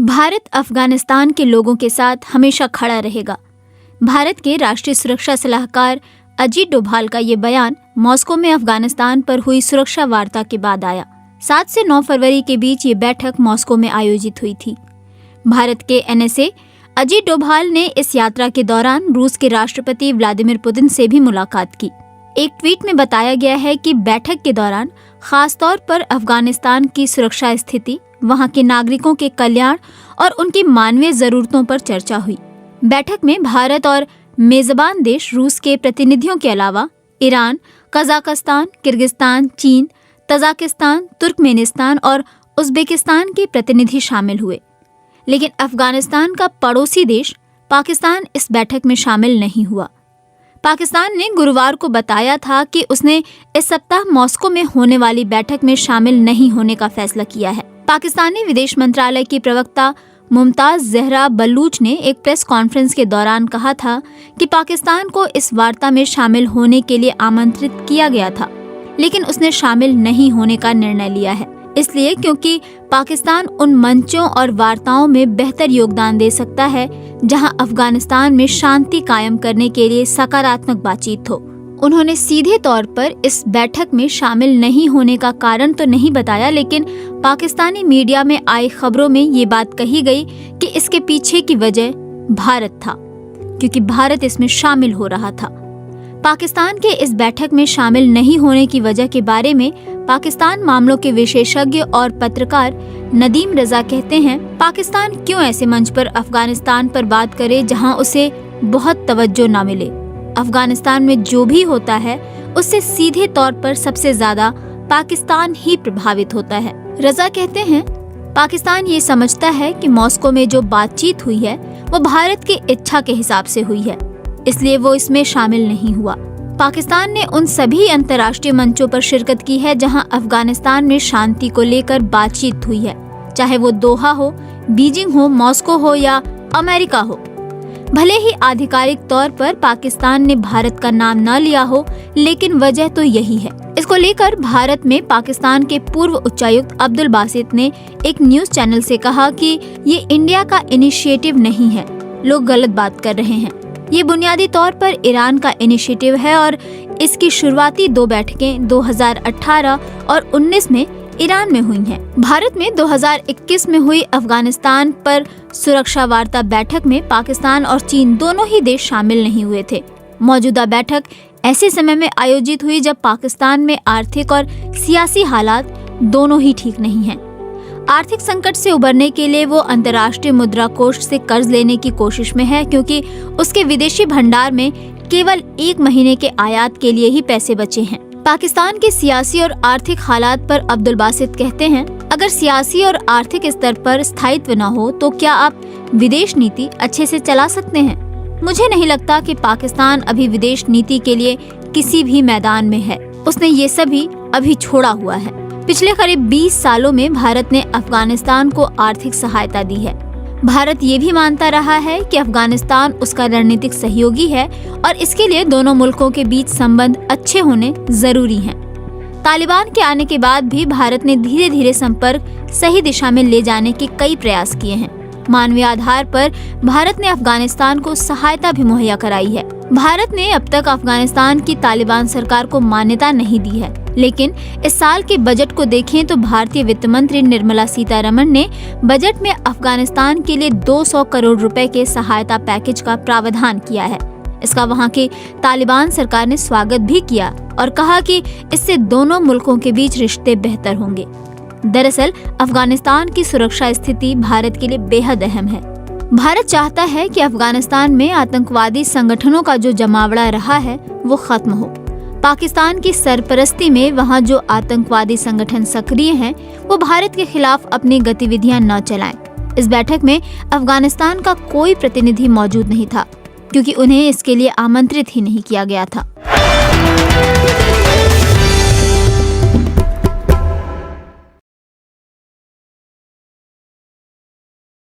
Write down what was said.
भारत अफगानिस्तान के लोगों के साथ हमेशा खड़ा रहेगा। भारत के राष्ट्रीय सुरक्षा सलाहकार अजीत डोभाल का ये बयान मॉस्को में अफगानिस्तान पर हुई सुरक्षा वार्ता के बाद आया। 7 से 9 फरवरी के बीच ये बैठक मॉस्को में आयोजित हुई थी। भारत के NSA अजीत डोभाल ने इस यात्रा के दौरान रूस के राष्ट्रपति व्लादिमीर पुतिन से भी मुलाकात की। एक ट्वीट में बताया गया है कि बैठक के दौरान खास तौर पर अफगानिस्तान की सुरक्षा स्थिति, वहां के नागरिकों के कल्याण और उनकी मानवीय जरूरतों पर चर्चा हुई। बैठक में भारत और मेजबान देश रूस के प्रतिनिधियों के अलावा ईरान, कजाकिस्तान, किर्गिस्तान, चीन, तजाकिस्तान, तुर्कमेनिस्तान और उज्बेकिस्तान के प्रतिनिधि शामिल हुए। लेकिन अफगानिस्तान का पड़ोसी देश पाकिस्तान इस बैठक में शामिल नहीं हुआ। पाकिस्तान ने गुरुवार को बताया था कि उसने इस सप्ताह मॉस्को में होने वाली बैठक में शामिल नहीं होने का फैसला किया है। पाकिस्तानी विदेश मंत्रालय की प्रवक्ता मुमताज जहरा बलूच ने एक प्रेस कॉन्फ्रेंस के दौरान कहा था कि पाकिस्तान को इस वार्ता में शामिल होने के लिए आमंत्रित किया गया था, लेकिन उसने शामिल नहीं होने का निर्णय लिया है, इसलिए क्योंकि पाकिस्तान उन मंचों और वार्ताओं में बेहतर योगदान दे सकता है जहां अफगानिस्तान में शांति कायम करने के लिए सकारात्मक बातचीत हो। उन्होंने सीधे तौर पर इस बैठक में शामिल नहीं होने का कारण तो नहीं बताया, लेकिन पाकिस्तानी मीडिया में आई खबरों में ये बात कही गई कि इसके पीछे की वजह भारत था, क्योंकि भारत इसमें शामिल हो रहा था। पाकिस्तान के इस बैठक में शामिल नहीं होने की वजह के बारे में पाकिस्तान मामलों के विशेषज्ञ और पत्रकार नदीम रजा कहते हैं, पाकिस्तान क्यों ऐसे मंच पर अफगानिस्तान पर बात करे जहां उसे बहुत तवज्जो न मिले। अफगानिस्तान में जो भी होता है उससे सीधे तौर पर सबसे ज्यादा पाकिस्तान ही प्रभावित होता है। रजा कहते हैं, पाकिस्तान ये समझता है कि मॉस्को में जो बातचीत हुई है वो भारत की इच्छा के हिसाब से हुई है, इसलिए वो इसमें शामिल नहीं हुआ। पाकिस्तान ने उन सभी अंतर्राष्ट्रीय मंचों पर शिरकत की है जहां अफगानिस्तान में शांति को लेकर बातचीत हुई है, चाहे वो दोहा हो, बीजिंग हो, मॉस्को हो या अमेरिका हो। भले ही आधिकारिक तौर पर पाकिस्तान ने भारत का नाम न लिया हो, लेकिन वजह तो यही है। इसको लेकर भारत में पाकिस्तान के पूर्व उच्चायुक्त अब्दुल बासित ने एक न्यूज चैनल से कहा कि ये इंडिया का इनिशिएटिव नहीं है, लोग गलत बात कर रहे हैं। ये बुनियादी तौर पर ईरान का इनिशिएटिव है और इसकी शुरुआती 2 बैठकें 2018 और 19 में ईरान में हुई हैं। भारत में 2021 में हुई अफगानिस्तान पर सुरक्षा वार्ता बैठक में पाकिस्तान और चीन दोनों ही देश शामिल नहीं हुए थे। मौजूदा बैठक ऐसे समय में आयोजित हुई जब पाकिस्तान में आर्थिक और सियासी हालात दोनों ही ठीक नहीं हैं। आर्थिक संकट से उबरने के लिए वो अंतर्राष्ट्रीय मुद्रा कोष से कर्ज लेने की कोशिश में है, क्योंकि उसके विदेशी भंडार में केवल 1 महीने के आयात के लिए ही पैसे बचे हैं। पाकिस्तान के सियासी और आर्थिक हालात पर अब्दुल बासित कहते हैं, अगर सियासी और आर्थिक स्तर पर स्थायित्व न हो तो क्या आप विदेश नीति अच्छे से चला सकते हैं? मुझे नहीं लगता कि पाकिस्तान अभी विदेश नीति के लिए किसी भी मैदान में है। उसने ये सभी अभी छोड़ा हुआ है। पिछले करीब 20 सालों में भारत ने अफगानिस्तान को आर्थिक सहायता दी है। भारत ये भी मानता रहा है कि अफगानिस्तान उसका रणनीतिक सहयोगी है और इसके लिए दोनों मुल्कों के बीच संबंध अच्छे होने जरूरी हैं। तालिबान के आने के बाद भी भारत ने धीरे धीरे संपर्क सही दिशा में ले जाने के कई प्रयास किए हैं। मानवीय आधार पर भारत ने अफगानिस्तान को सहायता भी मुहैया कराई है। भारत ने अब तक अफगानिस्तान की तालिबान सरकार को मान्यता नहीं दी है, लेकिन इस साल के बजट को देखें तो भारतीय वित्त मंत्री निर्मला सीतारमण ने बजट में अफगानिस्तान के लिए 200 करोड़ रुपए के सहायता पैकेज का प्रावधान किया है। इसका वहां की तालिबान सरकार ने स्वागत भी किया और कहा कि इससे दोनों मुल्कों के बीच रिश्ते बेहतर होंगे। दरअसल अफगानिस्तान की सुरक्षा स्थिति भारत के लिए बेहद अहम है। भारत चाहता है कि अफगानिस्तान में आतंकवादी संगठनों का जो जमावड़ा रहा है वो खत्म हो। पाकिस्तान की सरपरस्ती में वहां जो आतंकवादी संगठन सक्रिय हैं, वो भारत के खिलाफ अपनी गतिविधियां न चलाएं। इस बैठक में अफगानिस्तान का कोई प्रतिनिधि मौजूद नहीं था, क्योंकि उन्हें इसके लिए आमंत्रित ही नहीं किया गया था।